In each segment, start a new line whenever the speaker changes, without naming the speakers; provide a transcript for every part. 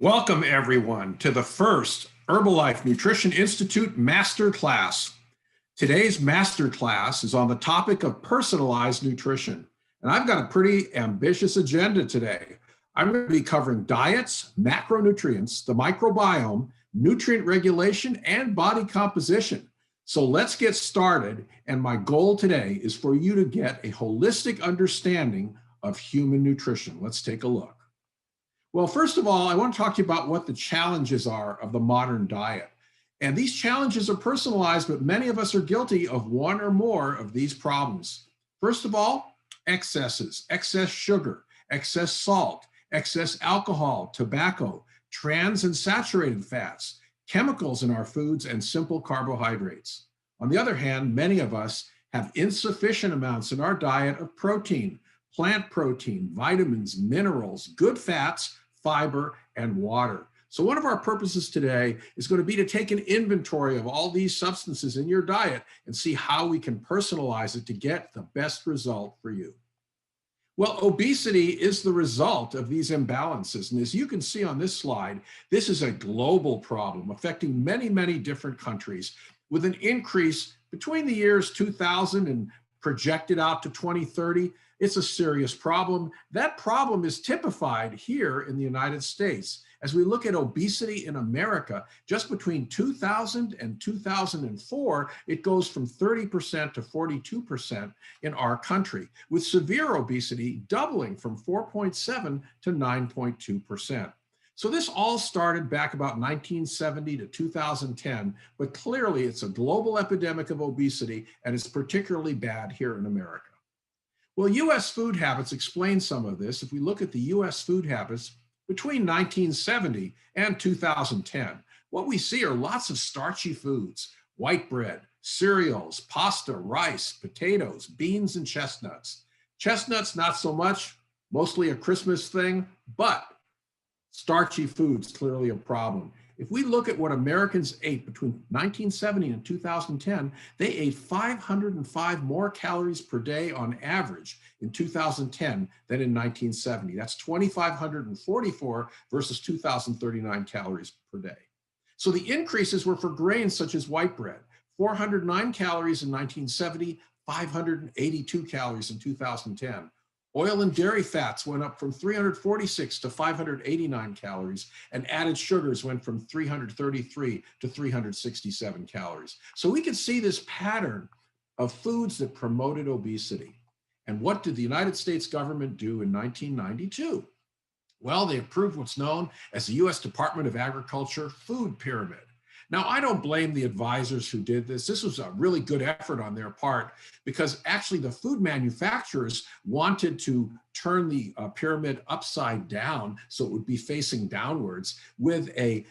Welcome everyone to the first Herbalife Nutrition Institute Masterclass. Today's masterclass is on the topic of personalized nutrition. And I've got a pretty ambitious agenda today. I'm going to be covering diets, macronutrients, the microbiome, nutrient regulation, and body composition. So let's get started. And my goal today is for you to get a holistic understanding of human nutrition. Let's take a look. Well, first of all, I want to talk to you about what the challenges are of the modern diet. And these challenges are personalized, but many of us are guilty of one or more of these problems. First of all, excesses, excess sugar, excess salt, excess alcohol, tobacco, trans and saturated fats, chemicals in our foods, and simple carbohydrates. On the other hand, many of us have insufficient amounts in our diet of protein, plant protein, vitamins, minerals, good fats, fiber, and water. So one of our purposes today is going to be to take an inventory of all these substances in your diet and see how we can personalize it to get the best result for you. Well, obesity is the result of these imbalances. And as you can see on this slide, this is a global problem affecting many, many different countries with an increase between the years 2000 and projected out to 2030. It's a serious problem. That problem is typified here in the United States. As we look at obesity in America, just between 2000 and 2004, it goes from 30% to 42% in our country, with severe obesity doubling from 4.7 to 9.2%. So this all started back about 1970 to 2010, but clearly it's a global epidemic of obesity, and it's particularly bad here in America. Well, U.S. food habits explain some of this. If we look at the U.S. food habits between 1970 and 2010, what we see are lots of starchy foods: white bread, cereals, pasta, rice, potatoes, beans, and chestnuts. Chestnuts, not so much, mostly a Christmas thing, but starchy foods, clearly a problem. If we look at what Americans ate between 1970 and 2010, they ate 505 more calories per day on average in 2010 than in 1970. That's 2,544 versus 2,039 calories per day. So the increases were for grains such as white bread, 409 calories in 1970, 582 calories in 2010. Oil and dairy fats went up from 346 to 589 calories, and added sugars went from 333 to 367 calories. So we could see this pattern of foods that promoted obesity. And what did the United States government do in 1992? Well, they approved what's known as the U.S. Department of Agriculture Food Pyramid. Now, I don't blame the advisors who did this. This was a really good effort on their part, because actually the food manufacturers wanted to turn the pyramid upside down so it would be facing downwards with a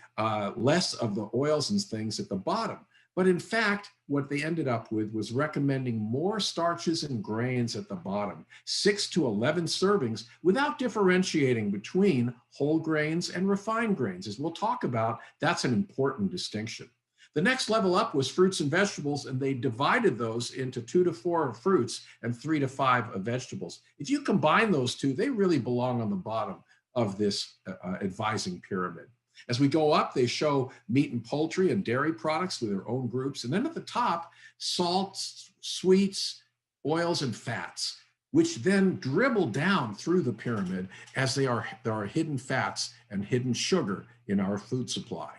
less of the oils and things at the bottom. But in fact, what they ended up with was recommending more starches and grains at the bottom, 6 to 11 servings, without differentiating between whole grains and refined grains. As we'll talk about, that's an important distinction. The next level up was fruits and vegetables, and they divided those into 2 to 4 fruits and 3 to 5 of vegetables. If you combine those two, they really belong on the bottom of this advising pyramid. As we go up, they show meat and poultry and dairy products with their own groups. And then at the top, salts, sweets, oils, and fats, which then dribble down through the pyramid as there are hidden fats and hidden sugar in our food supply.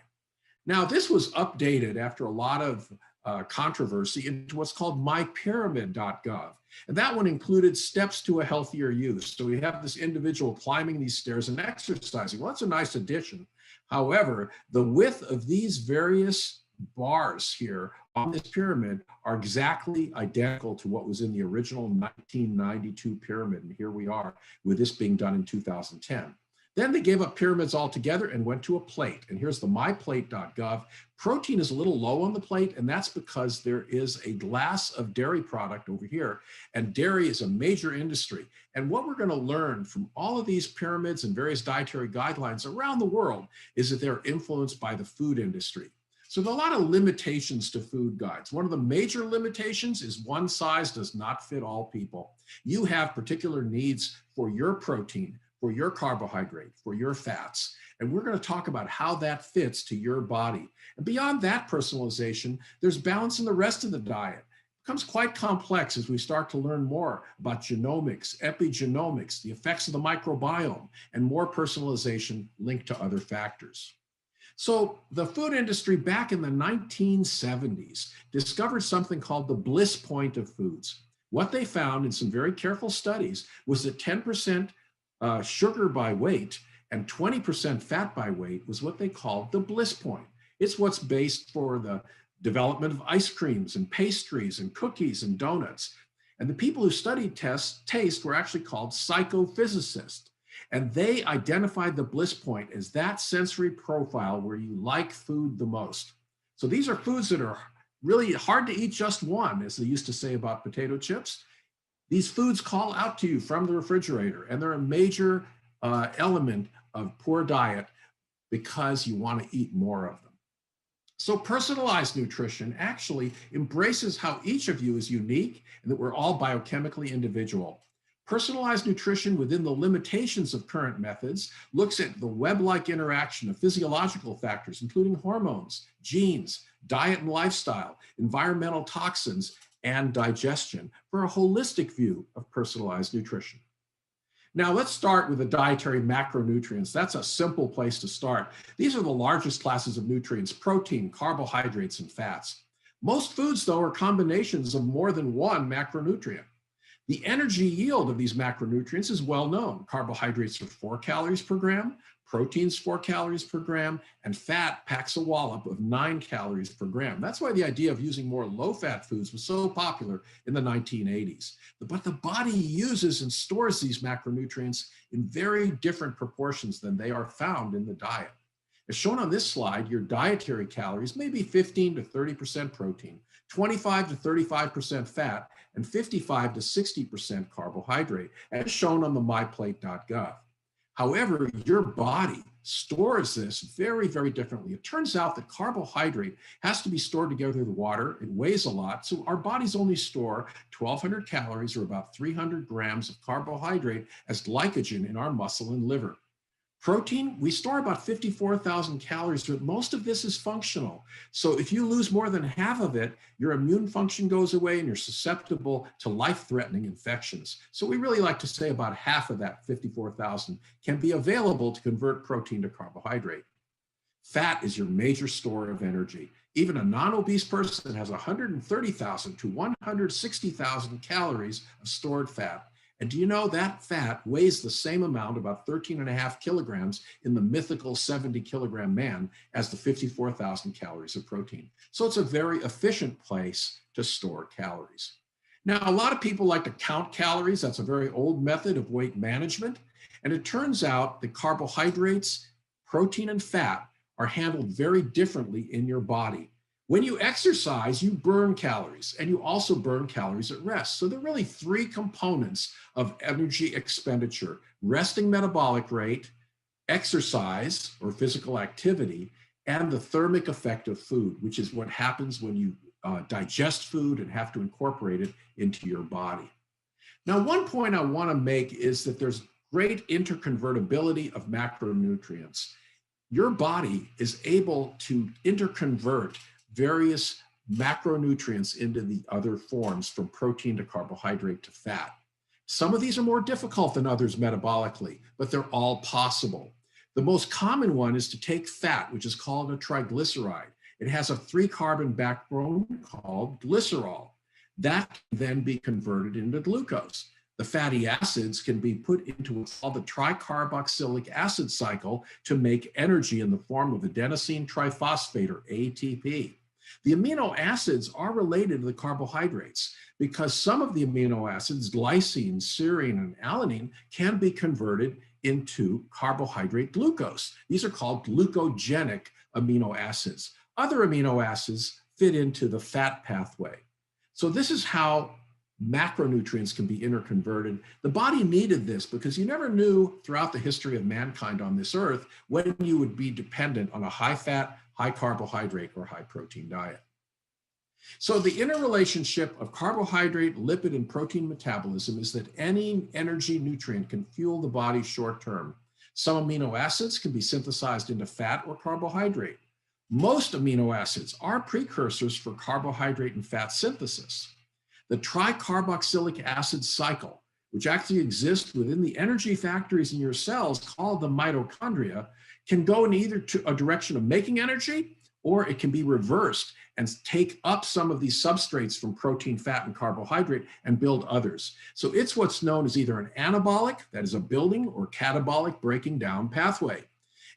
Now, this was updated after a lot of controversy into what's called mypyramid.gov. And that one included steps to a healthier you. So we have this individual climbing these stairs and exercising. Well, that's a nice addition. However, the width of these various bars here on this pyramid are exactly identical to what was in the original 1992 pyramid. And here we are with this being done in 2010. Then they gave up pyramids altogether and went to a plate. And here's the myplate.gov. Protein is a little low on the plate, and that's because there is a glass of dairy product over here, and dairy is a major industry. And what we're going to learn from all of these pyramids and various dietary guidelines around the world is that they're influenced by the food industry. So there are a lot of limitations to food guides. One of the major limitations is one size does not fit all people. You have particular needs for your protein, for your carbohydrate, for your fats. And we're going to talk about how that fits to your body. And beyond that personalization, there's balance in the rest of the diet. It becomes quite complex as we start to learn more about genomics, epigenomics, the effects of the microbiome, and more personalization linked to other factors. So the food industry back in the 1970s discovered something called the bliss point of foods. What they found in some very careful studies was that 10% sugar by weight and 20% fat by weight was what they called the bliss point. It's what's based for the development of ice creams and pastries and cookies and donuts. And the people who studied taste were actually called psychophysicists. And they identified the bliss point as that sensory profile where you like food the most. So these are foods that are really hard to eat just one, as they used to say about potato chips. These foods call out to you from the refrigerator, and they're a major element of poor diet because you want to eat more of them. So personalized nutrition actually embraces how each of you is unique and that we're all biochemically individual. Personalized nutrition within the limitations of current methods looks at the web-like interaction of physiological factors, including hormones, genes, diet and lifestyle, environmental toxins, and digestion for a holistic view of personalized nutrition. Now let's start with the dietary macronutrients. That's a simple place to start. These are the largest classes of nutrients: protein, carbohydrates, and fats. Most foods, though, are combinations of more than one macronutrient. The energy yield of these macronutrients is well known. Carbohydrates are 4 calories per gram, proteins 4 calories per gram, and fat packs a wallop of 9 calories per gram. That's why the idea of using more low-fat foods was so popular in the 1980s. But the body uses and stores these macronutrients in very different proportions than they are found in the diet. As shown on this slide, your dietary calories may be 15 to 30% protein, 25 to 35% fat, and 55 to 60% carbohydrate, as shown on the myplate.gov. However, your body stores this very, very differently. It turns out that carbohydrate has to be stored together with water. It weighs a lot, so our bodies only store 1,200 calories, or about 300 grams of carbohydrate, as glycogen in our muscle and liver. Protein, we store about 54,000 calories, but most of this is functional. So if you lose more than half of it, your immune function goes away and you're susceptible to life-threatening infections. So we really like to say about half of that 54,000 can be available to convert protein to carbohydrate. Fat is your major store of energy. Even a non-obese person has 130,000 to 160,000 calories of stored fat. And do you know that fat weighs the same amount, about 13.5 kilograms, in the mythical 70-kilogram man as the 54,000 calories of protein? So it's a very efficient place to store calories. Now, a lot of people like to count calories. That's a very old method of weight management. And it turns out that carbohydrates, protein, and fat are handled very differently in your body. When you exercise, you burn calories, and you also burn calories at rest. So there are really 3 components of energy expenditure: resting metabolic rate, exercise or physical activity, and the thermic effect of food, which is what happens when you digest food and have to incorporate it into your body. Now, one point I want to make is that there's great interconvertibility of macronutrients. Your body is able to interconvert various macronutrients into the other forms, from protein to carbohydrate to fat. Some of these are more difficult than others metabolically, but they're all possible. The most common one is to take fat, which is called a triglyceride. It has a 3-carbon backbone called glycerol. That can then be converted into glucose. The fatty acids can be put into what's called the tricarboxylic acid cycle to make energy in the form of adenosine triphosphate, or ATP. The amino acids are related to the carbohydrates because some of the amino acids, glycine, serine, and alanine, can be converted into carbohydrate glucose. These are called glucogenic amino acids. Other amino acids fit into the fat pathway. So this is how macronutrients can be interconverted. The body needed this because you never knew throughout the history of mankind on this earth when you would be dependent on a high-fat, high-carbohydrate, or high-protein diet. So the interrelationship of carbohydrate, lipid, and protein metabolism is that any energy nutrient can fuel the body short term. Some amino acids can be synthesized into fat or carbohydrate. Most amino acids are precursors for carbohydrate and fat synthesis. The tricarboxylic acid cycle, which actually exists within the energy factories in your cells called the mitochondria, can go in either a direction of making energy, or it can be reversed and take up some of these substrates from protein, fat, and carbohydrate and build others. So it's what's known as either an anabolic, that is a building, or catabolic breaking down pathway.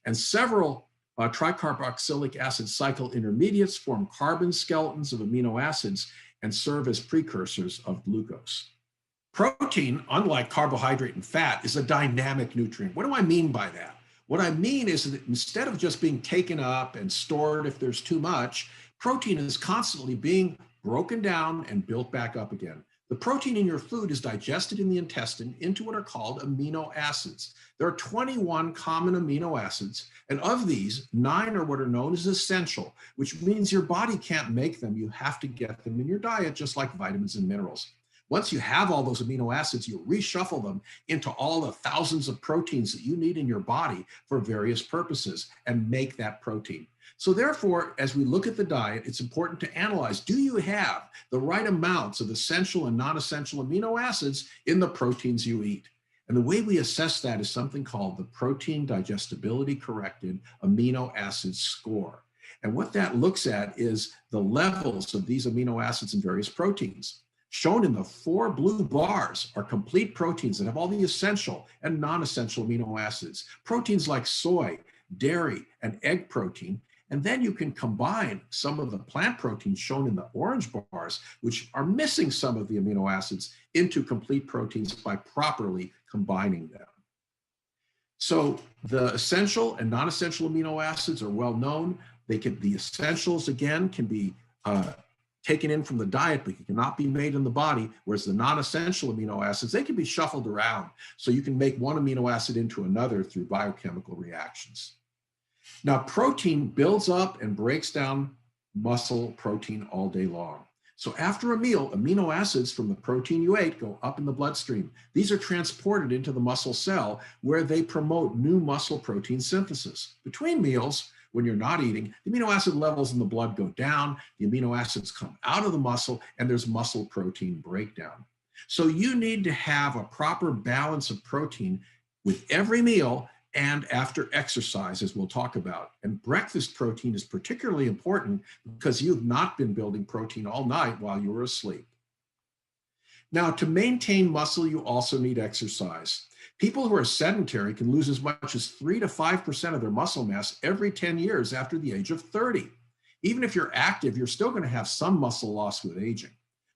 And several tricarboxylic acid cycle intermediates form carbon skeletons of amino acids and serve as precursors of glucose. Protein, unlike carbohydrate and fat, is a dynamic nutrient. What do I mean by that? What I mean is that instead of just being taken up and stored if there's too much, protein is constantly being broken down and built back up again. The protein in your food is digested in the intestine into what are called amino acids. There are 21 common amino acids, and of these, 9 are what are known as essential, which means your body can't make them. You have to get them in your diet, just like vitamins and minerals. Once you have all those amino acids, you reshuffle them into all the thousands of proteins that you need in your body for various purposes and make that protein. So therefore, as we look at the diet, it's important to analyze, do you have the right amounts of essential and non-essential amino acids in the proteins you eat? And the way we assess that is something called the protein digestibility corrected amino acid score. And what that looks at is the levels of these amino acids in various proteins. Shown in the 4 blue bars are complete proteins that have all the essential and non-essential amino acids. Proteins like soy, dairy, and egg protein. And then you can combine some of the plant proteins shown in the orange bars, which are missing some of the amino acids, into complete proteins by properly combining them. So the essential and non-essential amino acids are well known. The essentials, again, can be taken in from the diet, but it cannot be made in the body, whereas the non-essential amino acids, they can be shuffled around. So you can make one amino acid into another through biochemical reactions. Now, protein builds up and breaks down muscle protein all day long. So after a meal, amino acids from the protein you ate go up in the bloodstream. These are transported into the muscle cell where they promote new muscle protein synthesis. Between meals, when you're not eating, the amino acid levels in the blood go down, the amino acids come out of the muscle, and there's muscle protein breakdown. So you need to have a proper balance of protein with every meal and after exercise, as we'll talk about. And breakfast protein is particularly important because you've not been building protein all night while you were asleep. Now, to maintain muscle, you also need exercise. People who are sedentary can lose as much as 3 to 5% of their muscle mass every 10 years after the age of 30. Even if you're active, you're still going to have some muscle loss with aging.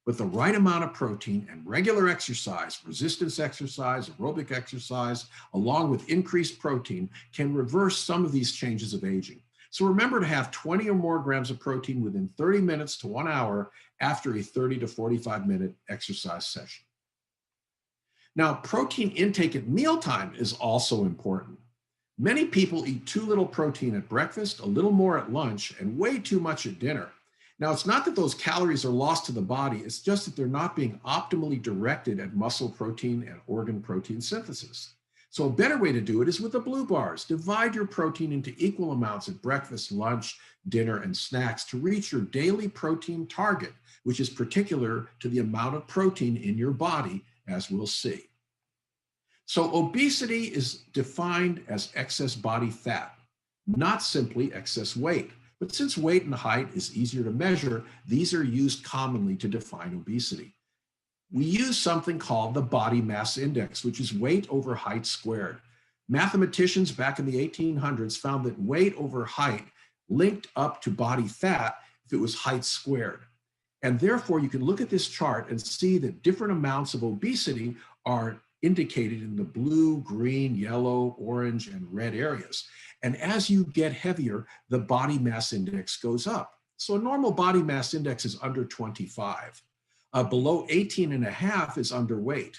But the right amount of protein and regular exercise, resistance exercise, aerobic exercise, along with increased protein, can reverse some of these changes of aging. So remember to have 20 or more grams of protein within 30 minutes to 1 hour after a 30 to 45-minute exercise session. Now, protein intake at mealtime is also important. Many people eat too little protein at breakfast, a little more at lunch, and way too much at dinner. Now, it's not that those calories are lost to the body, it's just that they're not being optimally directed at muscle protein and organ protein synthesis. So a better way to do it is with the blue bars. Divide your protein into equal amounts at breakfast, lunch, dinner, and snacks to reach your daily protein target, which is particular to the amount of protein in your body, as we'll see. So obesity is defined as excess body fat, not simply excess weight. But since weight and height is easier to measure, these are used commonly to define obesity. We use something called the body mass index, which is weight over height squared. Mathematicians back in the 1800s found that weight over height linked up to body fat if it was height squared. And therefore, you can look at this chart and see that different amounts of obesity are indicated in the blue, green, yellow, orange, and red areas. And as you get heavier, the body mass index goes up. So a normal body mass index is under 25. Below 18.5 is underweight.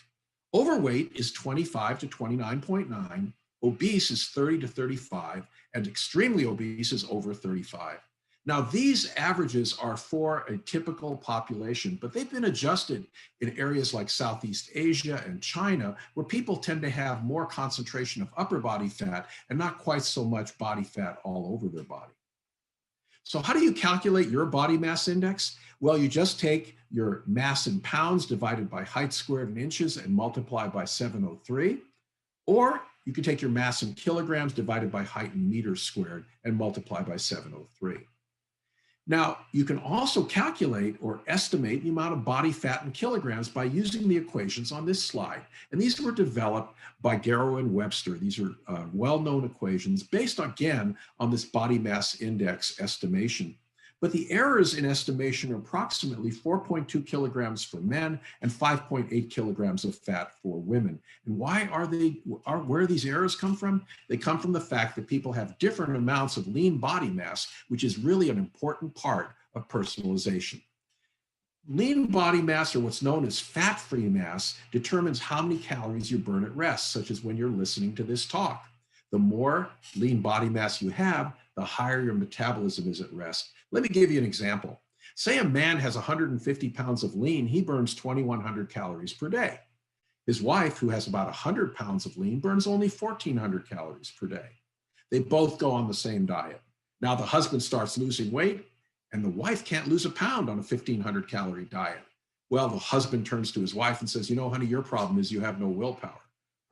Overweight is 25 to 29.9. Obese is 30 to 35, and extremely obese is over 35. Now, these averages are for a typical population, but they've been adjusted in areas like Southeast Asia and China, where people tend to have more concentration of upper body fat and not quite so much body fat all over their body. So how do you calculate your body mass index? Well, you just take your mass in pounds divided by height squared in inches and multiply by 703, or you can take your mass in kilograms divided by height in meters squared and multiply by 703. Now, you can also calculate or estimate the amount of body fat in kilograms by using the equations on this slide. And these were developed by Garrow and Webster. These are well-known equations based, again, on this body mass index estimation. But the errors in estimation are approximately 4.2 kilograms for men and 5.8 kilograms of fat for women. And why where these errors come from? They come from the fact that people have different amounts of lean body mass, which is really an important part of personalization. Lean body mass, or what's known as fat-free mass, determines how many calories you burn at rest, such as when you're listening to this talk. The more lean body mass you have, the higher your metabolism is at rest. Let me give you an example. Say a man has 150 pounds of lean, he burns 2,100 calories per day. His wife, who has about 100 pounds of lean, burns only 1,400 calories per day. They both go on the same diet. Now the husband starts losing weight, and the wife can't lose a pound on a 1,500 calorie diet. Well, the husband turns to his wife and says, you know, honey, your problem is you have no willpower.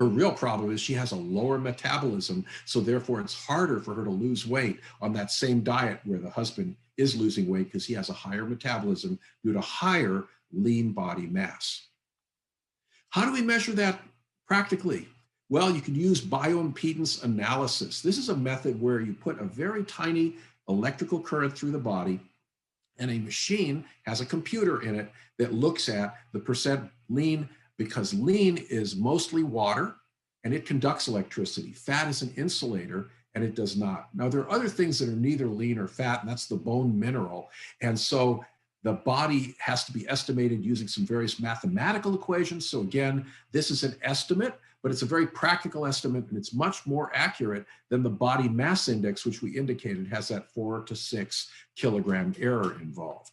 Her real problem is she has a lower metabolism, so therefore it's harder for her to lose weight on that same diet where the husband is losing weight because he has a higher metabolism due to higher lean body mass. How do we measure that practically? Well, you can use bioimpedance analysis. This is a method where you put a very tiny electrical current through the body, and a machine has a computer in it that looks at the percent lean, because lean is mostly water and it conducts electricity. Fat is an insulator and it does not. Now, there are other things that are neither lean or fat, and that's the bone mineral. And so the body has to be estimated using some various mathematical equations. So again, this is an estimate, but it's a very practical estimate, and it's much more accurate than the body mass index, which we indicated has that 4 to 6 kilogram error involved.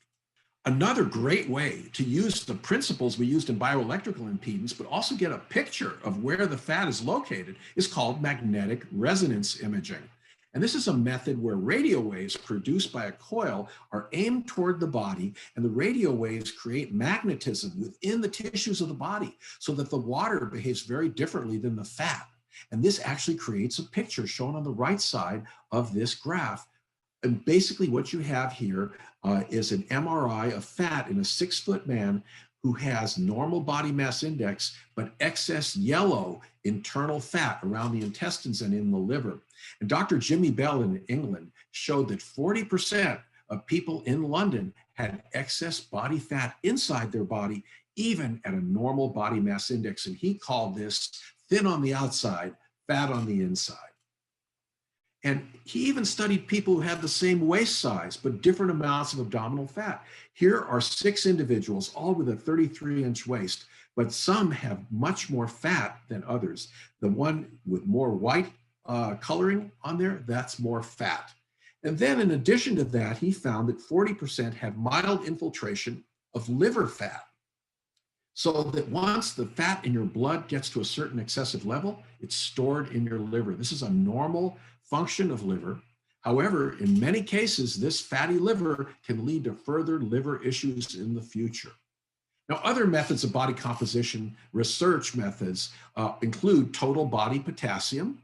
Another great way to use the principles we used in bioelectrical impedance, but also get a picture of where the fat is located, is called magnetic resonance imaging. And this is a method where radio waves produced by a coil are aimed toward the body, and the radio waves create magnetism within the tissues of the body so that the water behaves very differently than the fat. And this actually creates a picture shown on the right side of this graph. And basically what you have here is an MRI of fat in a 6-foot man who has normal body mass index, but excess yellow internal fat around the intestines and in the liver. And Dr. Jimmy Bell in England showed that 40% of people in London had excess body fat inside their body, even at a normal body mass index. And he called this thin on the outside, fat on the inside. And he even studied people who had the same waist size, but different amounts of abdominal fat. Here are 6 individuals, all with a 33-inch waist, but some have much more fat than others. The one with more white coloring on there, that's more fat. And then in addition to that, he found that 40% have mild infiltration of liver fat. So that once the fat in your blood gets to a certain excessive level, it's stored in your liver. This is a normal function of liver. However, in many cases, this fatty liver can lead to further liver issues in the future. Now, other methods of body composition research methods include total body potassium,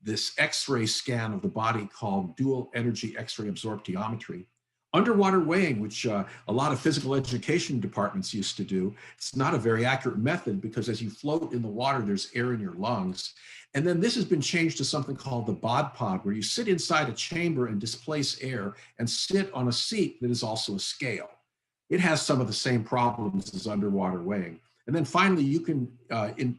this X-ray scan of the body called dual energy X-ray absorptiometry, underwater weighing, which a lot of physical education departments used to do. It's not a very accurate method because as you float in the water, there's air in your lungs. And then this has been changed to something called the bod pod, where you sit inside a chamber and displace air and sit on a seat that is also a scale. It has some of the same problems as underwater weighing. And then finally, you can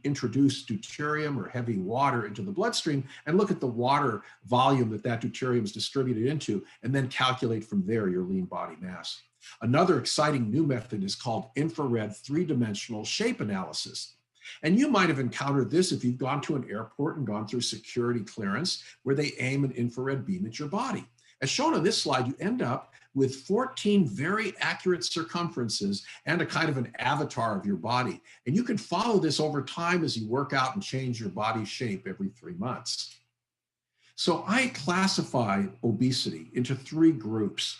introduce deuterium or heavy water into the bloodstream and look at the water volume that deuterium is distributed into, and then calculate from there your lean body mass. Another exciting new method is called infrared 3-dimensional shape analysis. And you might have encountered this if you've gone to an airport and gone through security clearance, where they aim an infrared beam at your body. As shown on this slide, you end up with 14 very accurate circumferences and a kind of an avatar of your body. And you can follow this over time as you work out and change your body shape every 3 months. So I classify obesity into 3 groups,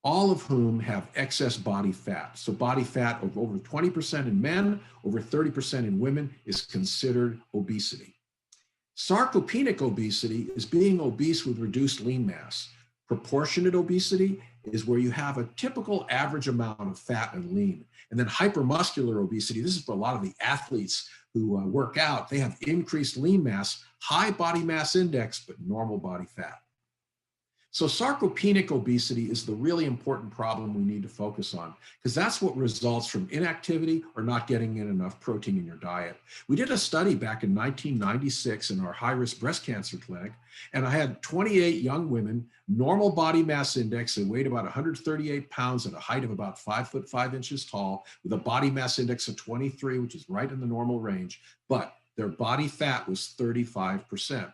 all of whom have excess body fat. So body fat of over 20% in men, over 30% in women is considered obesity. Sarcopenic obesity is being obese with reduced lean mass. Proportionate obesity is where you have a typical average amount of fat and lean. And then hypermuscular obesity, this is for a lot of the athletes who work out. They have increased lean mass, high body mass index, but normal body fat. So sarcopenic obesity is the really important problem we need to focus on, because that's what results from inactivity or not getting in enough protein in your diet. We did a study back in 1996 in our high-risk breast cancer clinic, and I had 28 young women, normal body mass index. They weighed about 138 pounds at a height of about 5 foot 5 inches tall, with a body mass index of 23, which is right in the normal range, but their body fat was 35%,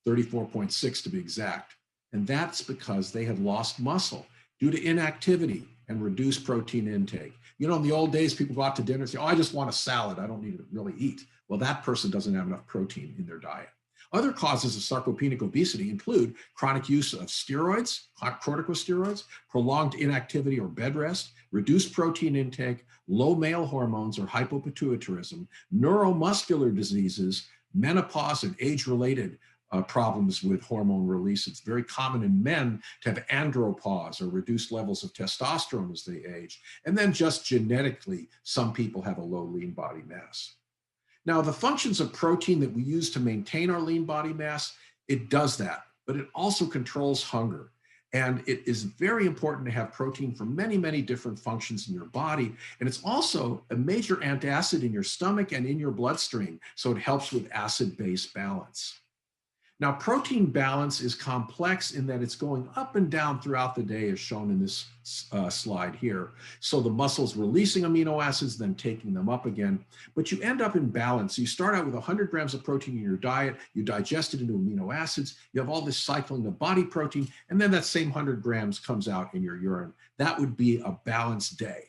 34.6 to be exact. And that's because they had lost muscle due to inactivity and reduced protein intake. You know, in the old days, people go out to dinner and say, oh, I just want a salad. I don't need to really eat. Well, that person doesn't have enough protein in their diet. Other causes of sarcopenic obesity include chronic use of steroids, corticosteroids, prolonged inactivity or bed rest, reduced protein intake, low male hormones or hypopituitarism, neuromuscular diseases, menopause and age-related problems with hormone release. It's very common in men to have andropause or reduced levels of testosterone as they age. And then just genetically, some people have a low lean body mass. Now, the functions of protein that we use to maintain our lean body mass, it does that, but it also controls hunger. And it is very important to have protein for many, many different functions in your body. And it's also a major antacid in your stomach and in your bloodstream. So it helps with acid-base balance. Now, protein balance is complex in that it's going up and down throughout the day, as shown in this slide here. So the muscle's releasing amino acids, then taking them up again, but you end up in balance. You start out with 100 grams of protein in your diet, you digest it into amino acids, you have all this cycling of body protein, and then that same 100 grams comes out in your urine. That would be a balanced day.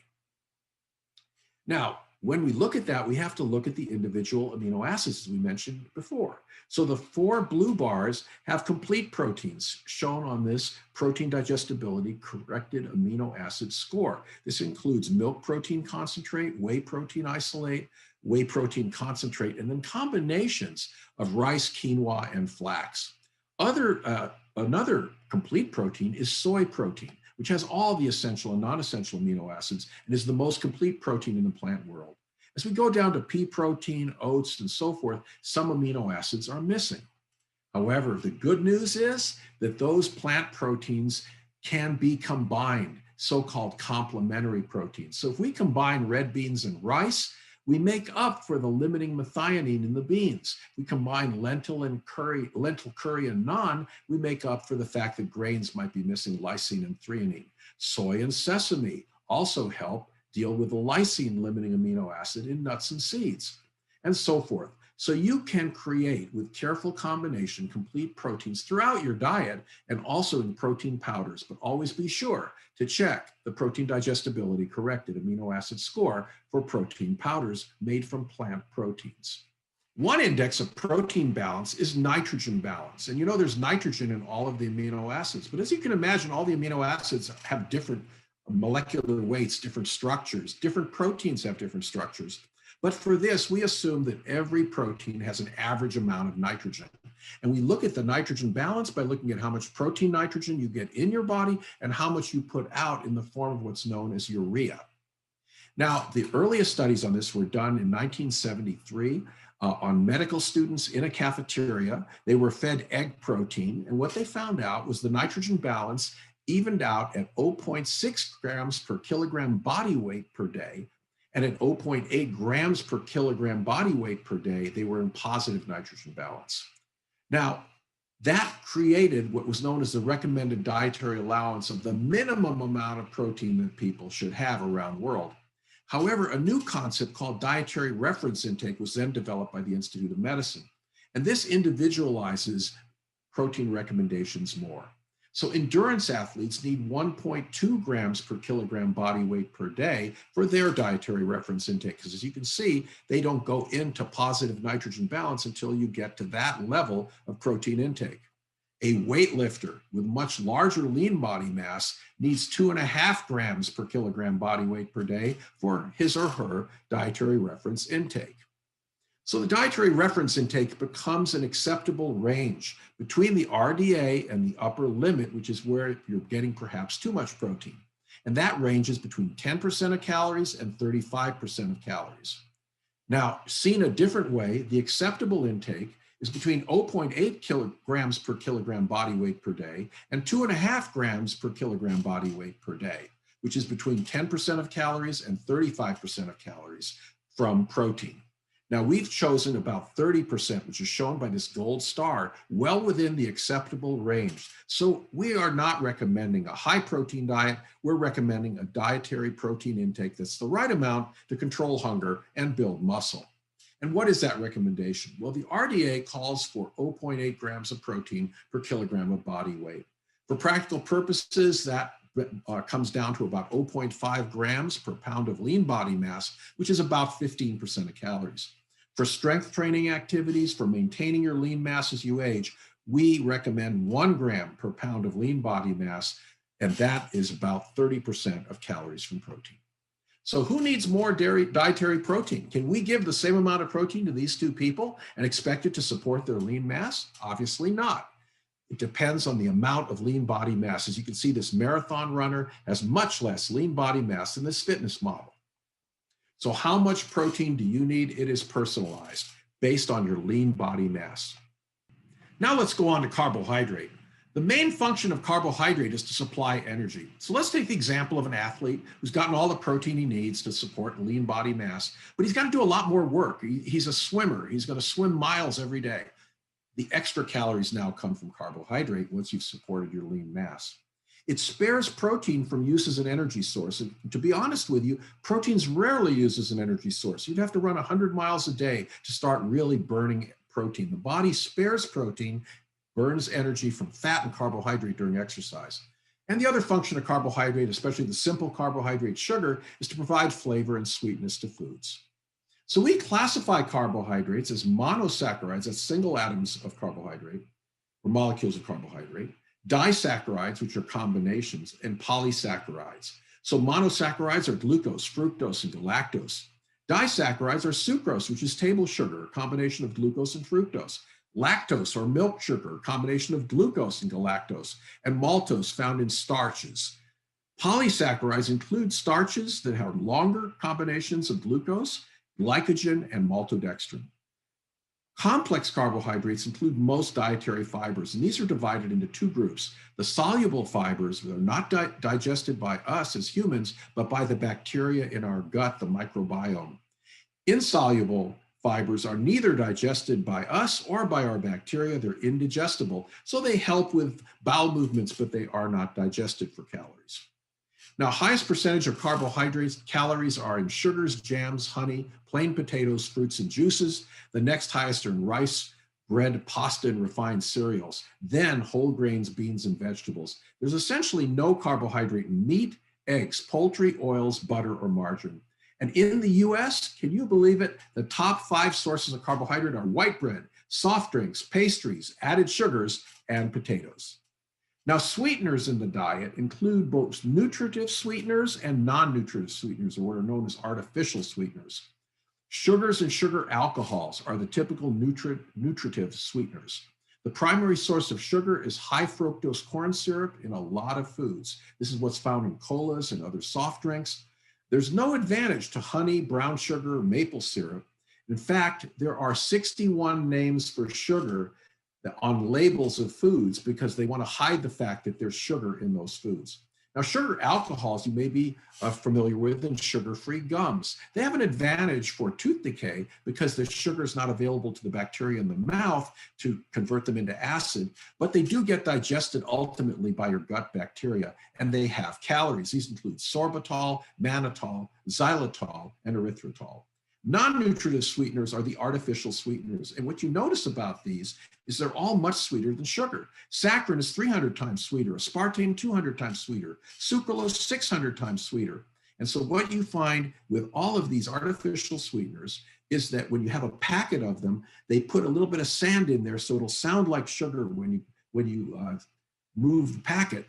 Now, when we look at that, we have to look at the individual amino acids, as we mentioned before. So the 4 blue bars have complete proteins shown on this protein digestibility corrected amino acid score. This includes milk protein concentrate, whey protein isolate, whey protein concentrate, and then combinations of rice, quinoa, and flax. Another complete protein is soy protein, which has all the essential and non-essential amino acids and is the most complete protein in the plant world. As we go down to pea protein, oats, and so forth, some amino acids are missing. However, the good news is that those plant proteins can be combined, so-called complementary proteins. So if we combine red beans and rice, we make up for the limiting methionine in the beans. We combine lentil curry and naan, we make up for the fact that grains might be missing lysine and threonine. Soy and sesame also help deal with the lysine limiting amino acid in nuts and seeds, and so forth. So you can create, with careful combination, complete proteins throughout your diet and also in protein powders, but always be sure to check the protein digestibility corrected amino acid score for protein powders made from plant proteins. One index of protein balance is nitrogen balance. And you know there's nitrogen in all of the amino acids, but as you can imagine, all the amino acids have different molecular weights, different structures. Different proteins have different structures. But for this, we assume that every protein has an average amount of nitrogen. And we look at the nitrogen balance by looking at how much protein nitrogen you get in your body and how much you put out in the form of what's known as urea. Now, the earliest studies on this were done in 1973 on medical students in a cafeteria. They were fed egg protein. And what they found out was the nitrogen balance evened out at 0.6 grams per kilogram body weight per day, and at 0.8 grams per kilogram body weight per day, they were in positive nitrogen balance. Now, that created what was known as the recommended dietary allowance of the minimum amount of protein that people should have around the world. However, a new concept called dietary reference intake was then developed by the Institute of Medicine, and this individualizes protein recommendations more. So endurance athletes need 1.2 grams per kilogram body weight per day for their dietary reference intake, because as you can see, they don't go into positive nitrogen balance until you get to that level of protein intake. A weightlifter with much larger lean body mass needs 2.5 grams per kilogram body weight per day for his or her dietary reference intake. So the dietary reference intake becomes an acceptable range between the RDA and the upper limit, which is where you're getting perhaps too much protein. And that range is between 10% of calories and 35% of calories. Now, seen a different way, the acceptable intake is between 0.8 kilograms per kilogram body weight per day and 2.5 grams per kilogram body weight per day, which is between 10% of calories and 35% of calories from protein. Now, we've chosen about 30%, which is shown by this gold star, well within the acceptable range. So we are not recommending a high protein diet. We're recommending a dietary protein intake that's the right amount to control hunger and build muscle. And what is that recommendation? Well, the RDA calls for 0.8 grams of protein per kilogram of body weight. For practical purposes, that comes down to about 0.5 grams per pound of lean body mass, which is about 15% of calories. For strength training activities, for maintaining your lean mass as you age, we recommend 1 gram per pound of lean body mass, and that is about 30% of calories from protein. So who needs more dietary protein? Can we give the same amount of protein to these two people and expect it to support their lean mass? Obviously not. It depends on the amount of lean body mass. As you can see, this marathon runner has much less lean body mass than this fitness model. So how much protein do you need? It is personalized based on your lean body mass. Now let's go on to carbohydrate. The main function of carbohydrate is to supply energy. So let's take the example of an athlete who's gotten all the protein he needs to support lean body mass, but he's got to do a lot more work. He's a swimmer. He's going to swim miles every day. The extra calories now come from carbohydrate once you've supported your lean mass. It spares protein from use as an energy source. And to be honest with you, protein's rarely used as an energy source. You'd have to run 100 miles a day to start really burning protein. The body spares protein, burns energy from fat and carbohydrate during exercise. And the other function of carbohydrate, especially the simple carbohydrate sugar, is to provide flavor and sweetness to foods. So we classify carbohydrates as monosaccharides, that's single atoms of carbohydrate, or molecules of carbohydrate, disaccharides, which are combinations, and polysaccharides. So monosaccharides are glucose, fructose, and galactose. Disaccharides are sucrose, which is table sugar, a combination of glucose and fructose. Lactose, or milk sugar, a combination of glucose and galactose, and maltose, found in starches. Polysaccharides include starches that have longer combinations of glucose, glycogen, and maltodextrin. Complex carbohydrates include most dietary fibers, and these are divided into two groups. The soluble fibers that are not digested by us as humans, but by the bacteria in our gut, the microbiome. Insoluble fibers are neither digested by us or by our bacteria. They're indigestible, so they help with bowel movements, but they are not digested for calories. Now, highest percentage of carbohydrates, calories are in sugars, jams, honey, plain potatoes, fruits, and juices. The next highest are in rice, bread, pasta, and refined cereals. Then whole grains, beans, and vegetables. There's essentially no carbohydrate in meat, eggs, poultry, oils, butter, or margarine. And in the US, can you believe it? The top 5 sources of carbohydrate are white bread, soft drinks, pastries, added sugars, and potatoes. Now, sweeteners in the diet include both nutritive sweeteners and non-nutritive sweeteners, or what are known as artificial sweeteners. Sugars and sugar alcohols are the typical nutritive sweeteners. The primary source of sugar is high fructose corn syrup in a lot of foods. This is what's found in colas and other soft drinks. There's no advantage to honey, brown sugar, maple syrup. In fact, there are 61 names for sugar on labels of foods because they want to hide the fact that there's sugar in those foods. Now, sugar alcohols you may be familiar with, and sugar-free gums. They have an advantage for tooth decay because the sugar is not available to the bacteria in the mouth to convert them into acid, but they do get digested ultimately by your gut bacteria, and they have calories. These include sorbitol, mannitol, xylitol, and erythritol. Non-nutritive sweeteners are the artificial sweeteners. And what you notice about these is they're all much sweeter than sugar. Saccharin is 300 times sweeter, aspartame 200 times sweeter, sucralose 600 times sweeter. And so what you find with all of these artificial sweeteners is that when you have a packet of them, they put a little bit of sand in there so it'll sound like sugar when you move the packet,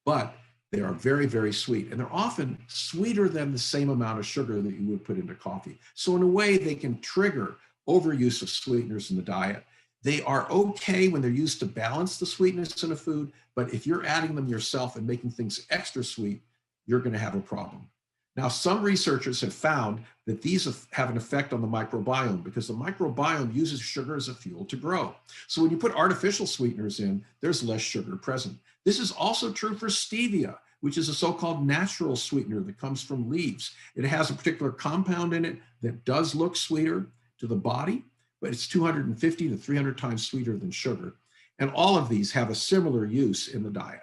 but they are very, very sweet. And they're often sweeter than the same amount of sugar that you would put into coffee. So in a way, they can trigger overuse of sweeteners in the diet. They are okay when they're used to balance the sweetness in a food, but if you're adding them yourself and making things extra sweet, you're going to have a problem. Now, some researchers have found that these have an effect on the microbiome because the microbiome uses sugar as a fuel to grow. So when you put artificial sweeteners in, there's less sugar present. This is also true for stevia, which is a so-called natural sweetener that comes from leaves. It has a particular compound in it that does look sweeter to the body, but it's 250 to 300 times sweeter than sugar. And all of these have a similar use in the diet.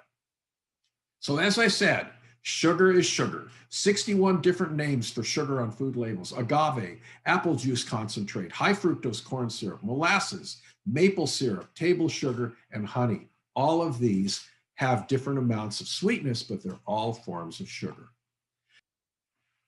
So as I said, sugar is sugar. 61 different names for sugar on food labels: agave, apple juice concentrate, high fructose corn syrup, molasses, maple syrup, table sugar, and honey. All of these have different amounts of sweetness, but they're all forms of sugar.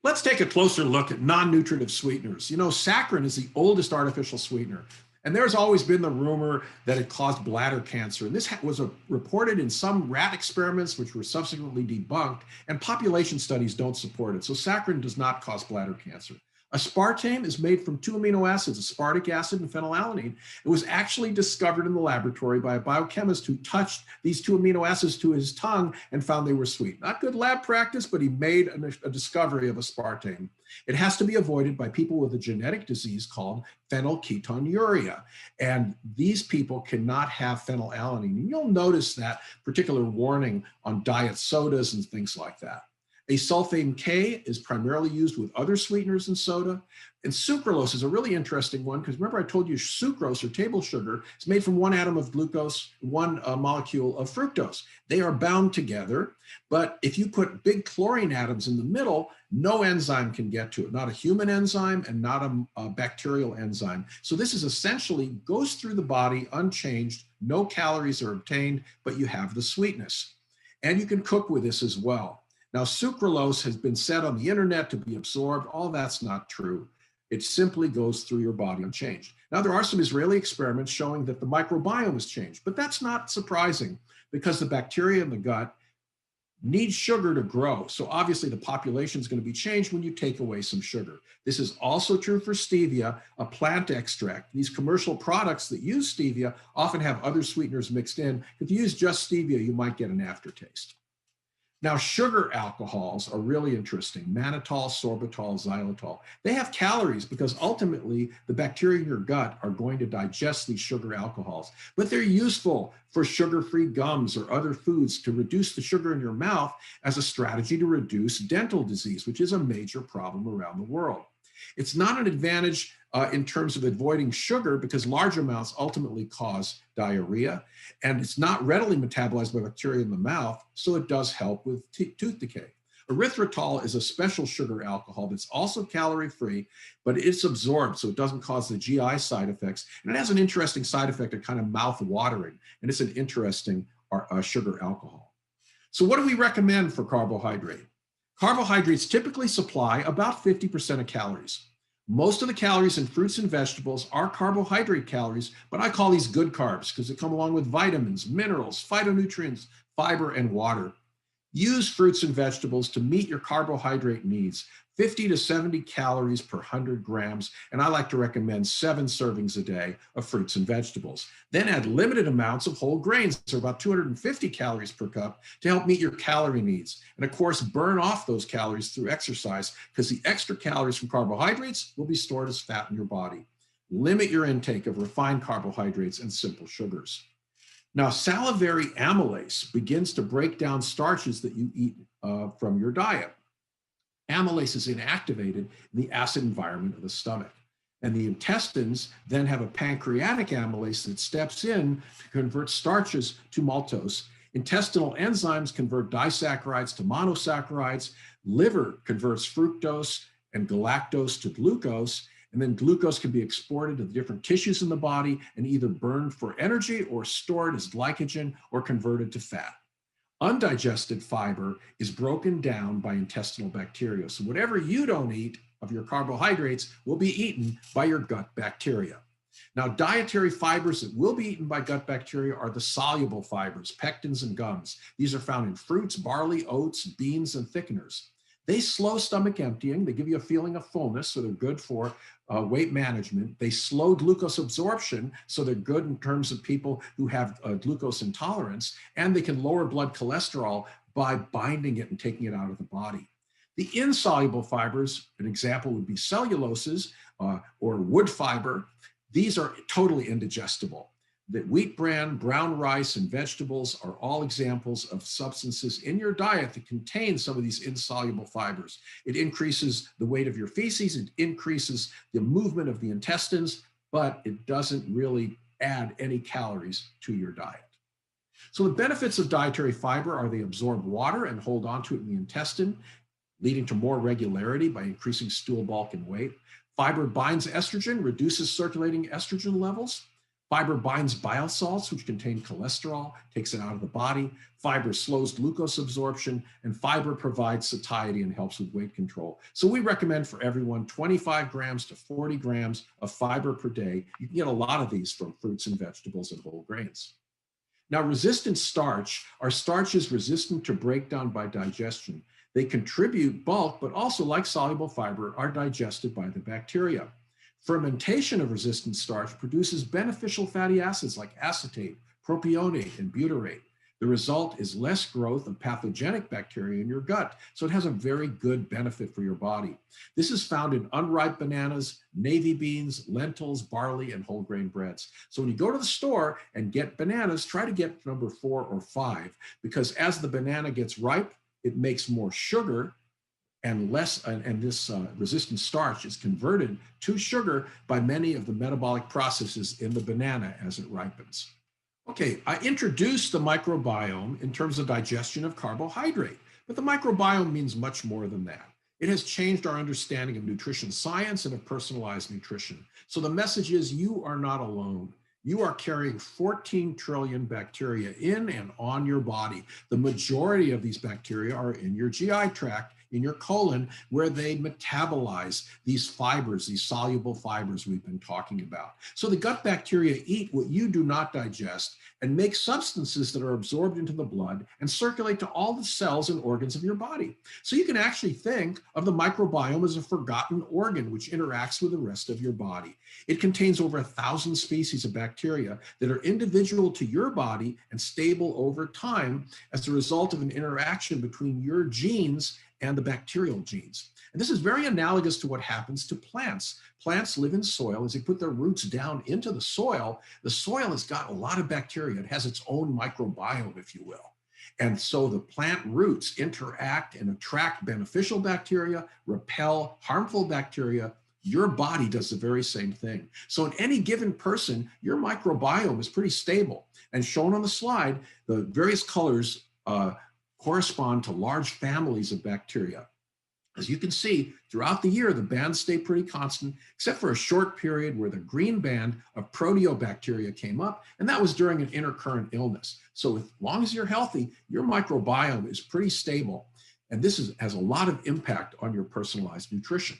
Let's take a closer look at non-nutritive sweeteners. You know, saccharin is the oldest artificial sweetener. And there's always been the rumor that it caused bladder cancer. And this was reported in some rat experiments, which were subsequently debunked, and population studies don't support it. So saccharin does not cause bladder cancer. Aspartame is made from two amino acids, aspartic acid and phenylalanine. It was actually discovered in the laboratory by a biochemist who touched these two amino acids to his tongue and found they were sweet. Not good lab practice, but he made a discovery of aspartame. It has to be avoided by people with a genetic disease called phenylketonuria. And these people cannot have phenylalanine. And you'll notice that particular warning on diet sodas and things like that. Asulfame K is primarily used with other sweeteners in soda. And sucralose is a really interesting one because remember I told you sucrose or table sugar is made from one atom of glucose, one molecule of fructose. They are bound together, but if you put big chlorine atoms in the middle, no enzyme can get to it, not a human enzyme and not a bacterial enzyme. So this is essentially goes through the body unchanged, no calories are obtained, but you have the sweetness. And you can cook with this as well. Now, sucralose has been said on the internet to be absorbed. All that's not true. It simply goes through your body unchanged. Now, there are some Israeli experiments showing that the microbiome has changed, but that's not surprising because the bacteria in the gut need sugar to grow. So obviously the population is going to be changed when you take away some sugar. This is also true for stevia, a plant extract. These commercial products that use stevia often have other sweeteners mixed in. If you use just stevia, you might get an aftertaste. Now, sugar alcohols are really interesting. Mannitol, sorbitol, xylitol. They have calories because ultimately the bacteria in your gut are going to digest these sugar alcohols, but they're useful for sugar-free gums or other foods to reduce the sugar in your mouth as a strategy to reduce dental disease, which is a major problem around the world. It's not an advantage in terms of avoiding sugar because large amounts ultimately cause diarrhea, and it's not readily metabolized by bacteria in the mouth, so it does help with tooth decay. Erythritol is a special sugar alcohol that's also calorie-free, but it's absorbed, so it doesn't cause the GI side effects. And it has an interesting side effect of kind of mouth-watering, and it's an interesting sugar alcohol. So what do we recommend for carbohydrate? Carbohydrates typically supply about 50% of calories. Most of the calories in fruits and vegetables are carbohydrate calories, but I call these good carbs because they come along with vitamins, minerals, phytonutrients, fiber, and water. Use fruits and vegetables to meet your carbohydrate needs, 50 to 70 calories per 100 grams, and I like to recommend 7 servings a day of fruits and vegetables. Then add limited amounts of whole grains, so about 250 calories per cup, to help meet your calorie needs. And of course, burn off those calories through exercise because the extra calories from carbohydrates will be stored as fat in your body. Limit your intake of refined carbohydrates and simple sugars. Now, salivary amylase begins to break down starches that you eat from your diet. Amylase is inactivated in the acid environment of the stomach. And the intestines then have a pancreatic amylase that steps in to convert starches to maltose. Intestinal enzymes convert disaccharides to monosaccharides. Liver converts fructose and galactose to glucose. And then glucose can be exported to the different tissues in the body and either burned for energy or stored as glycogen or converted to fat. Undigested fiber is broken down by intestinal bacteria. So whatever you don't eat of your carbohydrates will be eaten by your gut bacteria. Now, dietary fibers that will be eaten by gut bacteria are the soluble fibers, pectins and gums. These are found in fruits, barley, oats, beans, and thickeners. They slow stomach emptying. They give you a feeling of fullness, so they're good for weight management. They slow glucose absorption, so they're good in terms of people who have glucose intolerance, and they can lower blood cholesterol by binding it and taking it out of the body. The insoluble fibers, an example would be celluloses or wood fiber. These are totally indigestible. The wheat bran, brown rice, and vegetables are all examples of substances in your diet that contain some of these insoluble fibers. It increases the weight of your feces, it increases the movement of the intestines, but it doesn't really add any calories to your diet. So the benefits of dietary fiber are they absorb water and hold onto it in the intestine, leading to more regularity by increasing stool bulk and weight. Fiber binds estrogen, reduces circulating estrogen levels. Fiber binds bile salts, which contain cholesterol, takes it out of the body. Fiber slows glucose absorption, and fiber provides satiety and helps with weight control. So we recommend for everyone 25 grams to 40 grams of fiber per day. You can get a lot of these from fruits and vegetables and whole grains. Now, resistant starch are starches resistant to breakdown by digestion. They contribute bulk, but also, like soluble fiber, are digested by the bacteria. Fermentation of resistant starch produces beneficial fatty acids like acetate, propionate, and butyrate. The result is less growth of pathogenic bacteria in your gut, so it has a very good benefit for your body. This is found in unripe bananas, navy beans, lentils, barley, and whole grain breads. So when you go to the store and get bananas, try to get number 4 or 5, because as the banana gets ripe, it makes more sugar, and this resistant starch is converted to sugar by many of the metabolic processes in the banana as it ripens. Okay, I introduced the microbiome in terms of digestion of carbohydrate, but the microbiome means much more than that. It has changed our understanding of nutrition science and of personalized nutrition. So the message is you are not alone. You are carrying 14 trillion bacteria in and on your body. The majority of these bacteria are in your GI tract, in your colon, where they metabolize these fibers, these soluble fibers we've been talking about. So the gut bacteria eat what you do not digest and make substances that are absorbed into the blood and circulate to all the cells and organs of your body. So you can actually think of the microbiome as a forgotten organ which interacts with the rest of your body. It contains over 1,000 species of bacteria that are individual to your body and stable over time as a result of an interaction between your genes and the bacterial genes. And this is very analogous to what happens to plants. Plants live in soil. As they put their roots down into the soil has got a lot of bacteria. It has its own microbiome, if you will. And so the plant roots interact and attract beneficial bacteria, repel harmful bacteria. Your body does the very same thing. So in any given person, your microbiome is pretty stable. And shown on the slide, the various colors correspond to large families of bacteria. As you can see, throughout the year, the bands stay pretty constant, except for a short period where the green band of proteobacteria came up, and that was during an intercurrent illness. So as long as you're healthy, your microbiome is pretty stable, and this has a lot of impact on your personalized nutrition.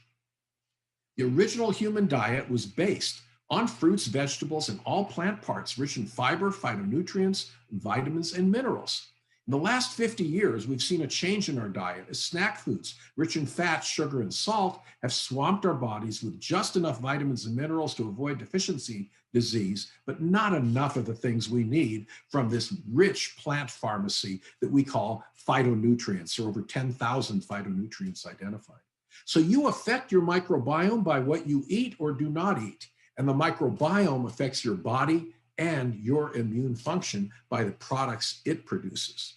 The original human diet was based on fruits, vegetables, and all plant parts rich in fiber, phytonutrients, vitamins, and minerals. In the last 50 years, we've seen a change in our diet as snack foods, rich in fat, sugar, and salt, have swamped our bodies with just enough vitamins and minerals to avoid deficiency disease, but not enough of the things we need from this rich plant pharmacy that we call phytonutrients. There are over 10,000 phytonutrients identified. So you affect your microbiome by what you eat or do not eat, and the microbiome affects your body and your immune function by the products it produces.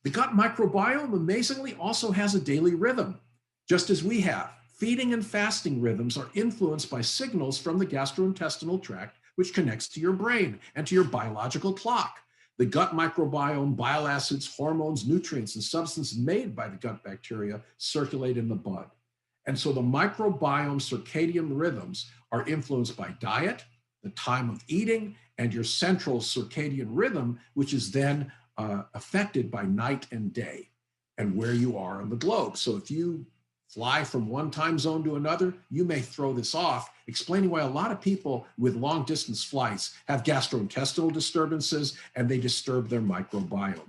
The gut microbiome amazingly also has a daily rhythm, just as we have. Feeding and fasting rhythms are influenced by signals from the gastrointestinal tract, which connects to your brain and to your biological clock. The gut microbiome, bile acids, hormones, nutrients, and substances made by the gut bacteria circulate in the blood. And so the microbiome circadian rhythms are influenced by diet, the time of eating, and your central circadian rhythm, which is then affected by night and day and where you are on the globe. So if you fly from one time zone to another, you may throw this off, explaining why a lot of people with long distance flights have gastrointestinal disturbances and they disturb their microbiome.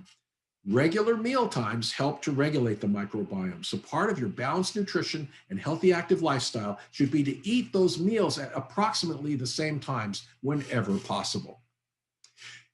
Regular meal times help to regulate the microbiome. So part of your balanced nutrition and healthy active lifestyle should be to eat those meals at approximately the same times whenever possible.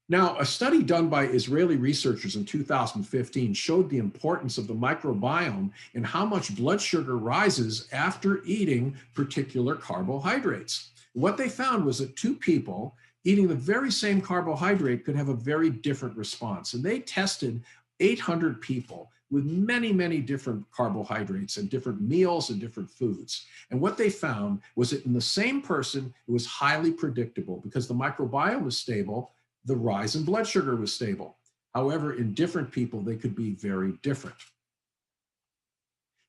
Now, a study done by Israeli researchers in 2015 showed the importance of the microbiome and how much blood sugar rises after eating particular carbohydrates. What they found was that two people eating the very same carbohydrate could have a very different response. And they tested 800 people with many, many different carbohydrates and different meals and different foods. And what they found was that in the same person, it was highly predictable because the microbiome was stable, the rise in blood sugar was stable. However, in different people, they could be very different.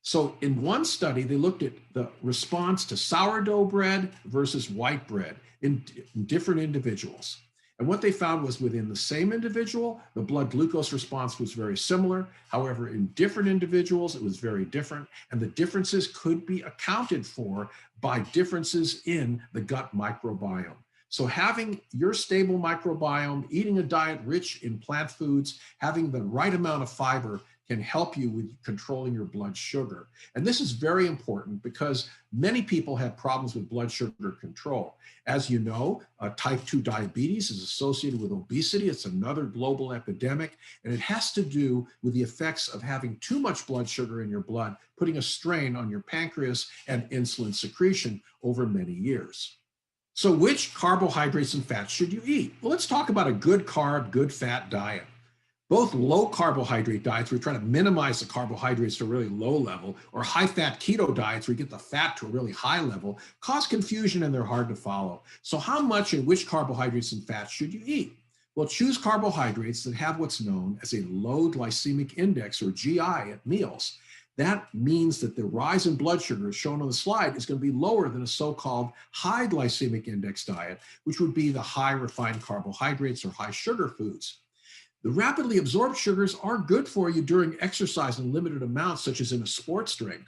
So in one study, they looked at the response to sourdough bread versus white bread in different individuals. And what they found was within the same individual, the blood glucose response was very similar. However, in different individuals, it was very different. And the differences could be accounted for by differences in the gut microbiome. So having your stable microbiome, eating a diet rich in plant foods, having the right amount of fiber can help you with controlling your blood sugar. And this is very important because many people have problems with blood sugar control. As you know, type 2 diabetes is associated with obesity. It's another global epidemic, and it has to do with the effects of having too much blood sugar in your blood, putting a strain on your pancreas and insulin secretion over many years. So which carbohydrates and fats should you eat? Well, let's talk about a good carb, good fat diet. Both low carbohydrate diets, where we try to minimize the carbohydrates to a really low level, or high fat keto diets, where you get the fat to a really high level, cause confusion and they're hard to follow. So how much and which carbohydrates and fats should you eat? Well, choose carbohydrates that have what's known as a low glycemic index, or GI, at meals. That means that the rise in blood sugar, as shown on the slide, is going to be lower than a so-called high glycemic index diet, which would be the high refined carbohydrates or high sugar foods. The rapidly absorbed sugars are good for you during exercise in limited amounts, such as in a sports drink,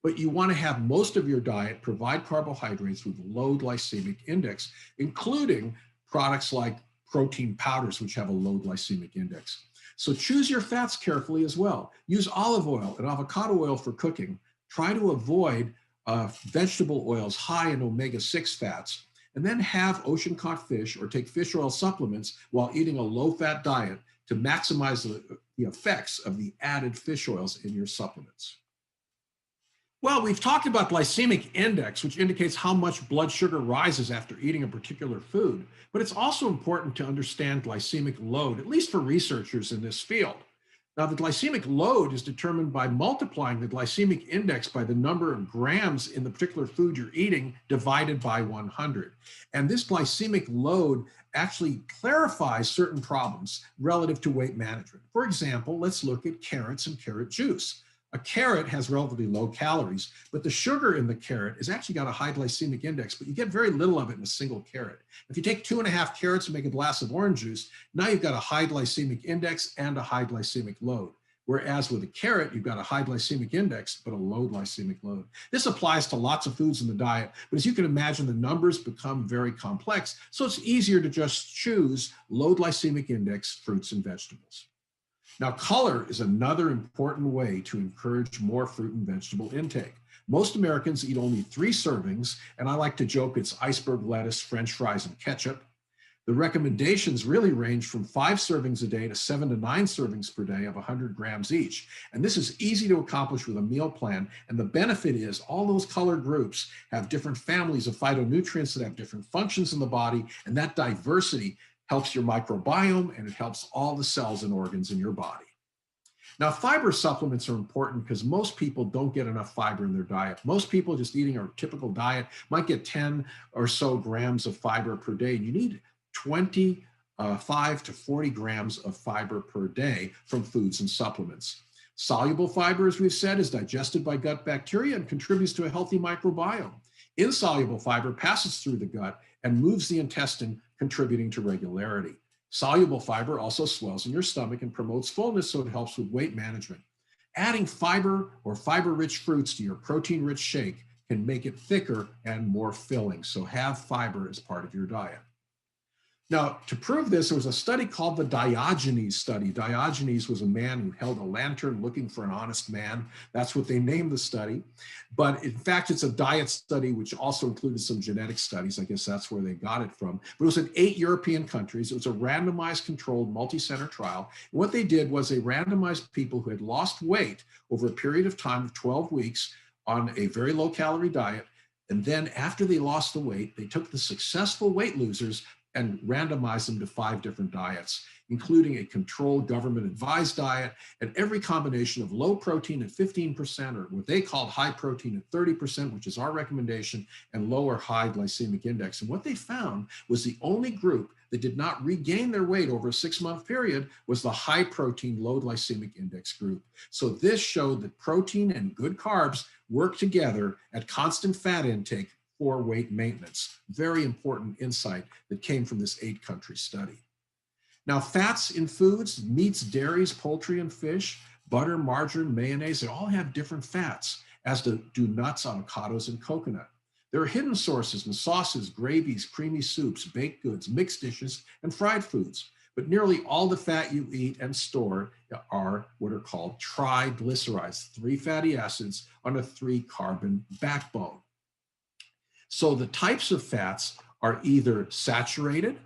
but you want to have most of your diet provide carbohydrates with low glycemic index, including products like protein powders, which have a low glycemic index. So choose your fats carefully as well. Use olive oil and avocado oil for cooking. Try to avoid vegetable oils high in omega-6 fats, and then have ocean caught fish or take fish oil supplements while eating a low-fat diet to maximize the effects of the added fish oils in your supplements. Well, we've talked about glycemic index, which indicates how much blood sugar rises after eating a particular food, but it's also important to understand glycemic load, at least for researchers in this field. Now, the glycemic load is determined by multiplying the glycemic index by the number of grams in the particular food you're eating divided by 100. And this glycemic load actually clarifies certain problems relative to weight management. For example, let's look at carrots and carrot juice. A carrot has relatively low calories, but the sugar in the carrot has actually got a high glycemic index, but you get very little of it in a single carrot. If you take 2.5 carrots and make a glass of orange juice, now you've got a high glycemic index and a high glycemic load. Whereas with a carrot, you've got a high glycemic index, but a low glycemic load. This applies to lots of foods in the diet, but as you can imagine, the numbers become very complex, so it's easier to just choose low glycemic index fruits and vegetables. Now, color is another important way to encourage more fruit and vegetable intake. Most Americans eat only 3 servings, and I like to joke it's iceberg lettuce, French fries, and ketchup. The recommendations really range from 5 servings a day to 7 to 9 servings per day of 100 grams each. And this is easy to accomplish with a meal plan. And the benefit is all those color groups have different families of phytonutrients that have different functions in the body, and that diversity helps your microbiome, and it helps all the cells and organs in your body. Now, fiber supplements are important because most people don't get enough fiber in their diet. Most people just eating a typical diet might get 10 or so grams of fiber per day. You need 25 to 40 grams of fiber per day from foods and supplements. Soluble fiber, as we've said, is digested by gut bacteria and contributes to a healthy microbiome. Insoluble fiber passes through the gut and moves the intestine, contributing to regularity. Soluble fiber also swells in your stomach and promotes fullness, so it helps with weight management. Adding fiber or fiber-rich fruits to your protein-rich shake can make it thicker and more filling, so have fiber as part of your diet. Now, to prove this, there was a study called the Diogenes study. Diogenes was a man who held a lantern looking for an honest man. That's what they named the study. But in fact, it's a diet study, which also included some genetic studies. I guess that's where they got it from. But it was in 8 European countries. It was a randomized, controlled, multi-center trial. And what they did was they randomized people who had lost weight over a period of time of 12 weeks on a very low-calorie diet. And then after they lost the weight, they took the successful weight losers and randomize them to 5 different diets, including a controlled government-advised diet and every combination of low protein at 15%, or what they called high protein at 30%, which is our recommendation, and low or high glycemic index. And what they found was the only group that did not regain their weight over a 6-month period was the high protein, low glycemic index group. So this showed that protein and good carbs work together at constant fat intake for weight maintenance. Very important insight that came from this 8-country study. Now, fats in foods, meats, dairies, poultry, and fish, butter, margarine, mayonnaise, they all have different fats, as do nuts, avocados, and coconut. There are hidden sources in sauces, gravies, creamy soups, baked goods, mixed dishes, and fried foods. But nearly all the fat you eat and store are what are called triglycerides, 3 fatty acids on a 3-carbon backbone. So the types of fats are either saturated,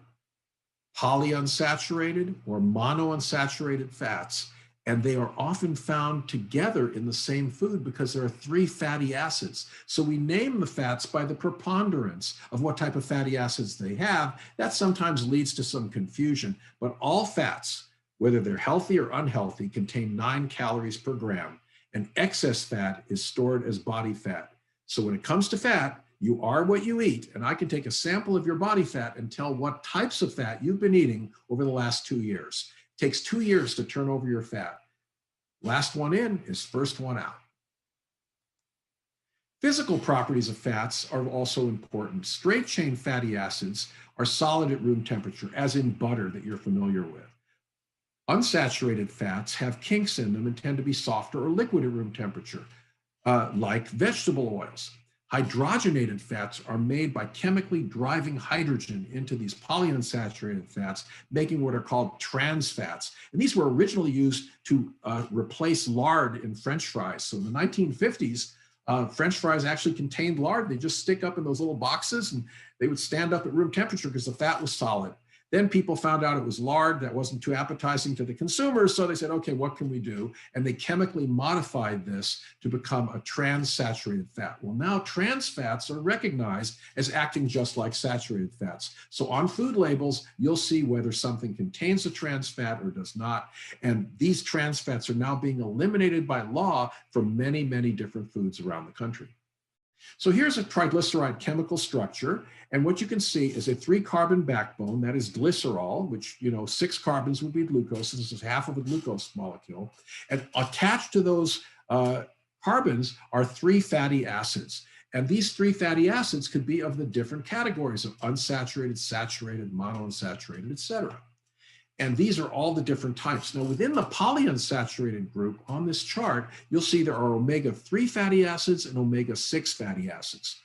polyunsaturated, or monounsaturated fats, and they are often found together in the same food because there are 3 fatty acids. So we name the fats by the preponderance of what type of fatty acids they have. That sometimes leads to some confusion, but all fats, whether they're healthy or unhealthy, contain 9 calories per gram, and excess fat is stored as body fat. So when it comes to fat, you are what you eat, and I can take a sample of your body fat and tell what types of fat you've been eating over the last 2 years. It takes 2 years to turn over your fat. Last one in is first one out. Physical properties of fats are also important. Straight chain fatty acids are solid at room temperature, as in butter that you're familiar with. Unsaturated fats have kinks in them and tend to be softer or liquid at room temperature, like vegetable oils. Hydrogenated fats are made by chemically driving hydrogen into these polyunsaturated fats, making what are called trans fats. And these were originally used to replace lard in French fries. So in the 1950s, French fries actually contained lard. They just stick up in those little boxes and they would stand up at room temperature because the fat was solid. Then people found out it was lard that wasn't too appetizing to the consumers. So they said, okay, what can we do? And they chemically modified this to become a trans-saturated fat. Well, now trans fats are recognized as acting just like saturated fats. So on food labels, you'll see whether something contains a trans fat or does not. And these trans fats are now being eliminated by law from many, many different foods around the country. So here's a triglyceride chemical structure. And what you can see is a 3-carbon backbone, that is glycerol, which, 6 carbons would be glucose. This is half of a glucose molecule. And attached to those carbons are 3 fatty acids. And these 3 fatty acids could be of the different categories of unsaturated, saturated, monounsaturated, et cetera. And these are all the different types. Now, within the polyunsaturated group on this chart, you'll see there are omega-3 fatty acids and omega-6 fatty acids.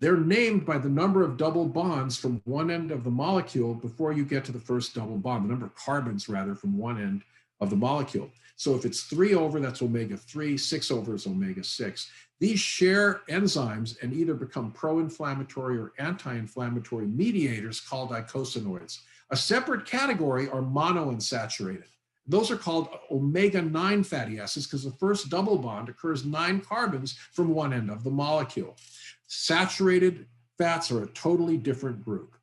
They're named by the number of double bonds from one end of the molecule before you get to the first double bond, the number of carbons, rather, from one end of the molecule. So if it's 3 over, that's omega-3, 6 over is omega-6. These share enzymes and either become pro-inflammatory or anti-inflammatory mediators called eicosanoids. A separate category are monounsaturated. Those are called omega-9 fatty acids because the first double bond occurs 9 carbons from one end of the molecule. Saturated fats are a totally different group.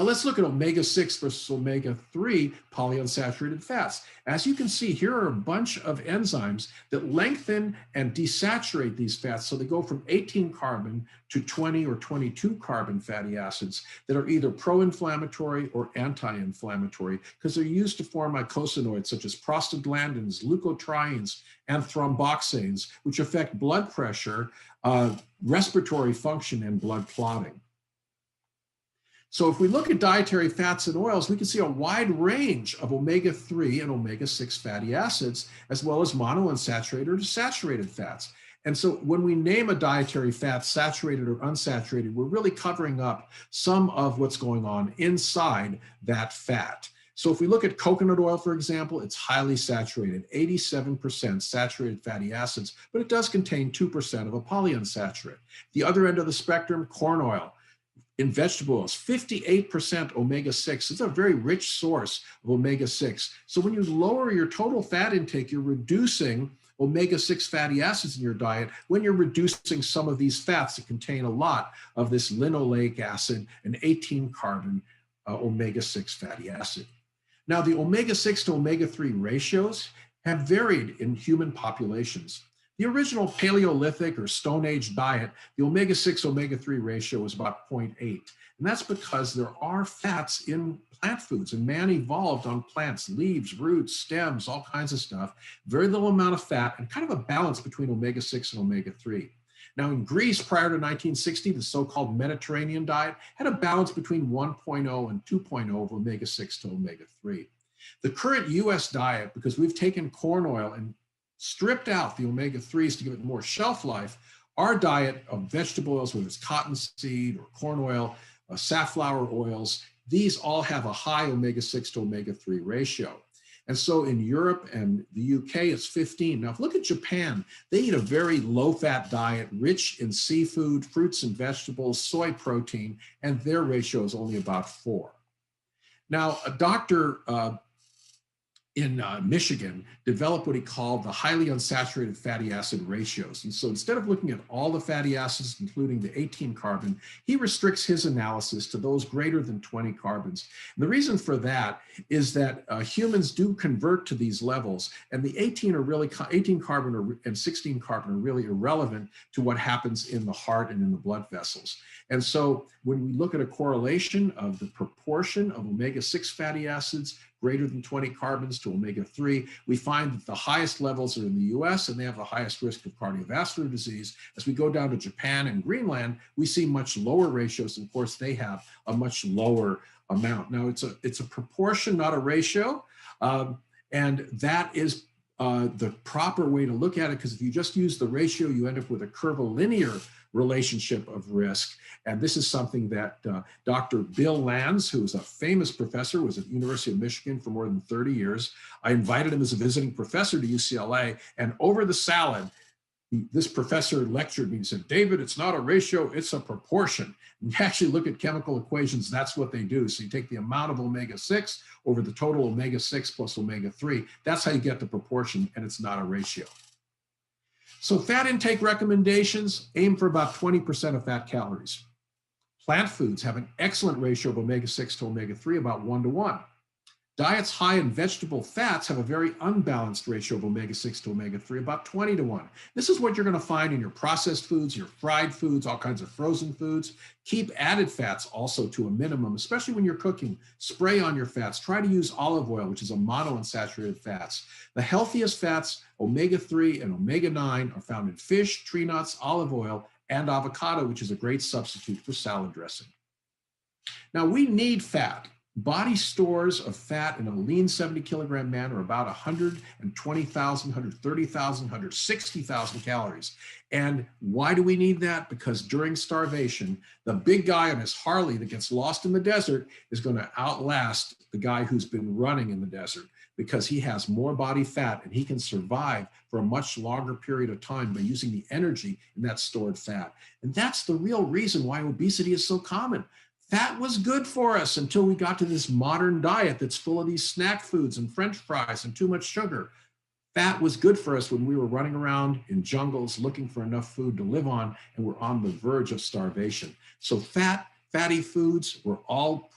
Now let's look at omega-6 versus omega-3 polyunsaturated fats. As you can see, here are a bunch of enzymes that lengthen and desaturate these fats. So they go from 18 carbon to 20 or 22 carbon fatty acids that are either pro-inflammatory or anti-inflammatory because they're used to form eicosanoids such as prostaglandins, leukotrienes, and thromboxanes, which affect blood pressure, respiratory function, and blood clotting. So if we look at dietary fats and oils, we can see a wide range of omega-3 and omega-6 fatty acids, as well as monounsaturated or saturated fats. And so when we name a dietary fat saturated or unsaturated, we're really covering up some of what's going on inside that fat. So if we look at coconut oil, for example, it's highly saturated, 87% saturated fatty acids, but it does contain 2% of a polyunsaturated. The other end of the spectrum, corn oil. In vegetable oils, 58% omega-6. It's a very rich source of omega-6. So when you lower your total fat intake, you're reducing omega-6 fatty acids in your diet when you're reducing some of these fats that contain a lot of this linoleic acid, an 18-carbon omega-6 fatty acid. Now, the omega-6 to omega-3 ratios have varied in human populations. The original Paleolithic or Stone Age diet, the omega-6, omega-3 ratio was about 0.8. And that's because there are fats in plant foods, and man evolved on plants, leaves, roots, stems, all kinds of stuff, very little amount of fat, and kind of a balance between omega-6 and omega-3. Now in Greece, prior to 1960, the so-called Mediterranean diet had a balance between 1.0 and 2.0 of omega-6 to omega-3. The current US diet, because we've taken corn oil and stripped out the omega-3s to give it more shelf life, our diet of vegetable oils, whether it's cottonseed or corn oil, safflower oils, these all have a high omega-6 to omega-3 ratio. And so in Europe and the UK, it's 15. Now, if you look at Japan, they eat a very low-fat diet, rich in seafood, fruits and vegetables, soy protein, and their ratio is only about 4. Now, a doctor in Michigan developed what he called the highly unsaturated fatty acid ratios. And so instead of looking at all the fatty acids, including the 18 carbon, he restricts his analysis to those greater than 20 carbons. And the reason for that is that humans do convert to these levels, and the 18 carbon and 16 carbon are really irrelevant to what happens in the heart and in the blood vessels. And so when we look at a correlation of the proportion of omega-6 fatty acids greater than 20 carbons to omega-3, we find that the highest levels are in the US, and they have the highest risk of cardiovascular disease. As we go down to Japan and Greenland, we see much lower ratios, and of course they have a much lower amount. Now it's a proportion, not a ratio, and that is the proper way to look at it, because if you just use the ratio, you end up with a curvilinear relationship of risk. And this is something that Dr. Bill Lanz, who is a famous professor, was at the University of Michigan for more than 30 years. I invited him as a visiting professor to UCLA, and over the salad, this professor lectured me and said, David, it's not a ratio, it's a proportion. And you actually look at chemical equations, that's what they do. So you take the amount of omega-6 over the total omega-6 plus omega-3, that's how you get the proportion, and it's not a ratio. So fat intake recommendations, aim for about 20% of fat calories. Plant foods have an excellent ratio of omega-6 to omega-3, about 1:1. Diets high in vegetable fats have a very unbalanced ratio of omega-6 to omega-3, about 20:1. This is what you're going to find in your processed foods, your fried foods, all kinds of frozen foods. Keep added fats also to a minimum, especially when you're cooking. Spray on your fats. Try to use olive oil, which is a monounsaturated fats. The healthiest fats, omega-3 and omega-9, are found in fish, tree nuts, olive oil, and avocado, which is a great substitute for salad dressing. Now, we need fat. Body stores of fat in a lean 70-kilogram man are about 120,000, 130,000, 160,000 calories. And why do we need that? Because during starvation, the big guy on his Harley that gets lost in the desert is going to outlast the guy who's been running in the desert, because he has more body fat and he can survive for a much longer period of time by using the energy in that stored fat. And that's the real reason why obesity is so common. Fat was good for us until we got to this modern diet that's full of these snack foods and French fries and too much sugar. Fat was good for us when we were running around in jungles looking for enough food to live on, and we're on the verge of starvation. So fat Fatty foods were all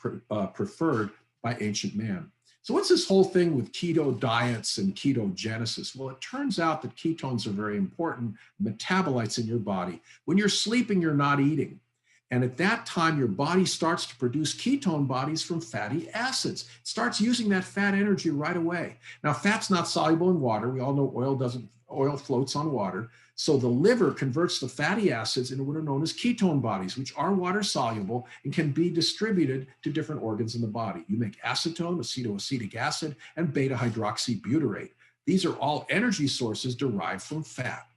preferred by ancient man. So what's this whole thing with keto diets and ketogenesis? Well, it turns out that ketones are very important metabolites in your body. When you're sleeping, you're not eating. And at that time, your body starts to produce ketone bodies from fatty acids. It starts using that fat energy right away. Now, fat's not soluble in water. We all know oil floats on water. So the liver converts the fatty acids into what are known as ketone bodies, which are water soluble and can be distributed to different organs in the body. You make acetone, acetoacetic acid, and beta hydroxybutyrate. These are all energy sources derived from fat.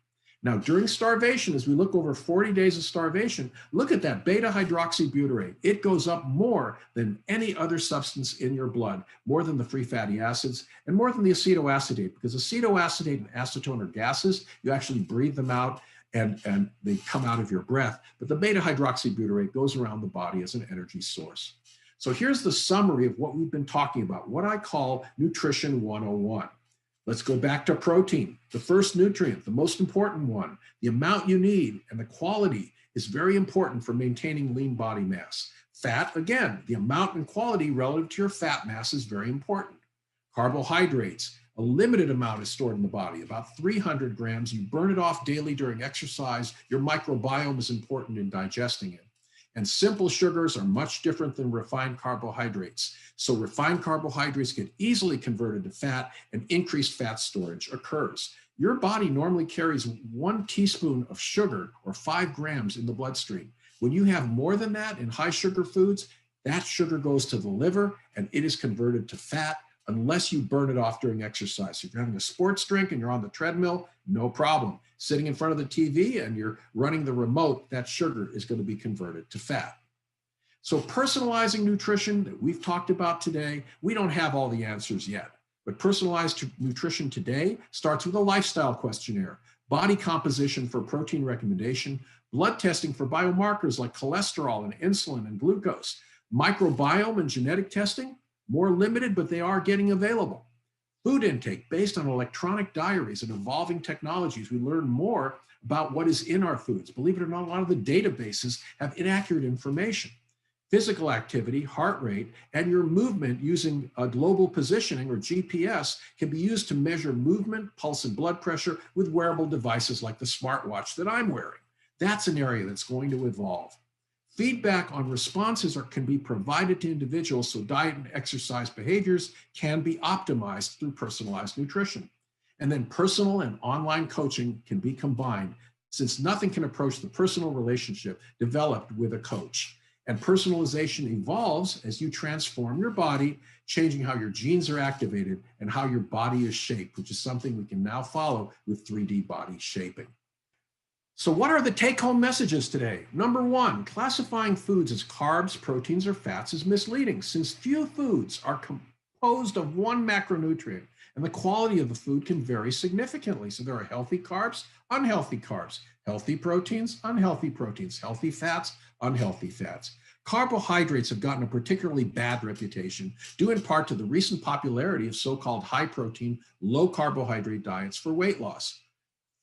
Now, during starvation, as we look over 40 days of starvation, look at that beta hydroxybutyrate. It goes up more than any other substance in your blood, more than the free fatty acids, and more than the acetoacetate, because acetoacetate and acetone are gases. You actually breathe them out and they come out of your breath. But the beta hydroxybutyrate goes around the body as an energy source. So here's the summary of what we've been talking about, what I call Nutrition 101. Let's go back to protein, the first nutrient, the most important one. The amount you need and the quality is very important for maintaining lean body mass. Fat, again, the amount and quality relative to your fat mass is very important. Carbohydrates, a limited amount is stored in the body, about 300 grams. You burn it off daily during exercise. Your microbiome is important in digesting it. And simple sugars are much different than refined carbohydrates. So refined carbohydrates get easily converted to fat and increased fat storage occurs. Your body normally carries 1 teaspoon of sugar or 5 grams in the bloodstream. When you have more than that in high sugar foods, that sugar goes to the liver and it is converted to fat unless you burn it off during exercise. If you're having a sports drink and you're on the treadmill, no problem. Sitting in front of the TV and you're running the remote, that sugar is going to be converted to fat. So personalizing nutrition that we've talked about today, we don't have all the answers yet. But personalized nutrition today starts with a lifestyle questionnaire, body composition for protein recommendation, blood testing for biomarkers like cholesterol and insulin and glucose, microbiome and genetic testing, more limited, but they are getting available. Food intake based on electronic diaries and evolving technologies. We learn more about what is in our foods. Believe it or not, a lot of the databases have inaccurate information. Physical activity, heart rate, and your movement using a global positioning or GPS can be used to measure movement, pulse, and blood pressure with wearable devices like the smartwatch that I'm wearing. That's an area that's going to evolve. Feedback on responses can be provided to individuals so diet and exercise behaviors can be optimized through personalized nutrition. And then personal and online coaching can be combined since nothing can approach the personal relationship developed with a coach. And personalization evolves as you transform your body, changing how your genes are activated and how your body is shaped, which is something we can now follow with 3D body shaping. So what are the take-home messages today? Number 1, classifying foods as carbs, proteins, or fats is misleading since few foods are composed of one macronutrient and the quality of the food can vary significantly. So there are healthy carbs, unhealthy carbs, healthy proteins, unhealthy proteins, healthy fats, unhealthy fats. Carbohydrates have gotten a particularly bad reputation due in part to the recent popularity of so-called high-protein, low-carbohydrate diets for weight loss.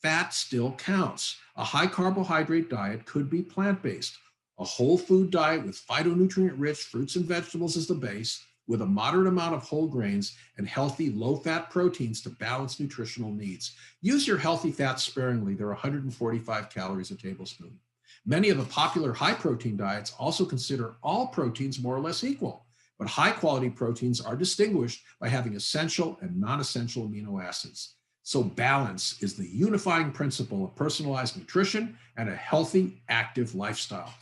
Fat still counts. A high carbohydrate diet could be plant-based. A whole food diet with phytonutrient-rich fruits and vegetables as the base, with a moderate amount of whole grains and healthy low-fat proteins to balance nutritional needs. Use your healthy fats sparingly. They're 145 calories a tablespoon. Many of the popular high-protein diets also consider all proteins more or less equal, but high-quality proteins are distinguished by having essential and non-essential amino acids. So balance is the unifying principle of personalized nutrition and a healthy, active lifestyle.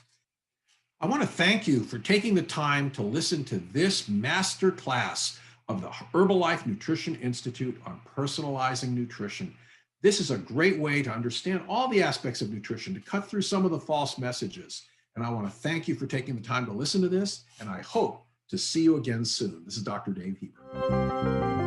I want to thank you for taking the time to listen to this master class of the Herbalife Nutrition Institute on personalizing nutrition. This is a great way to understand all the aspects of nutrition, to cut through some of the false messages. And I want to thank you for taking the time to listen to this, and I hope to see you again soon. This is Dr. Dave Heber.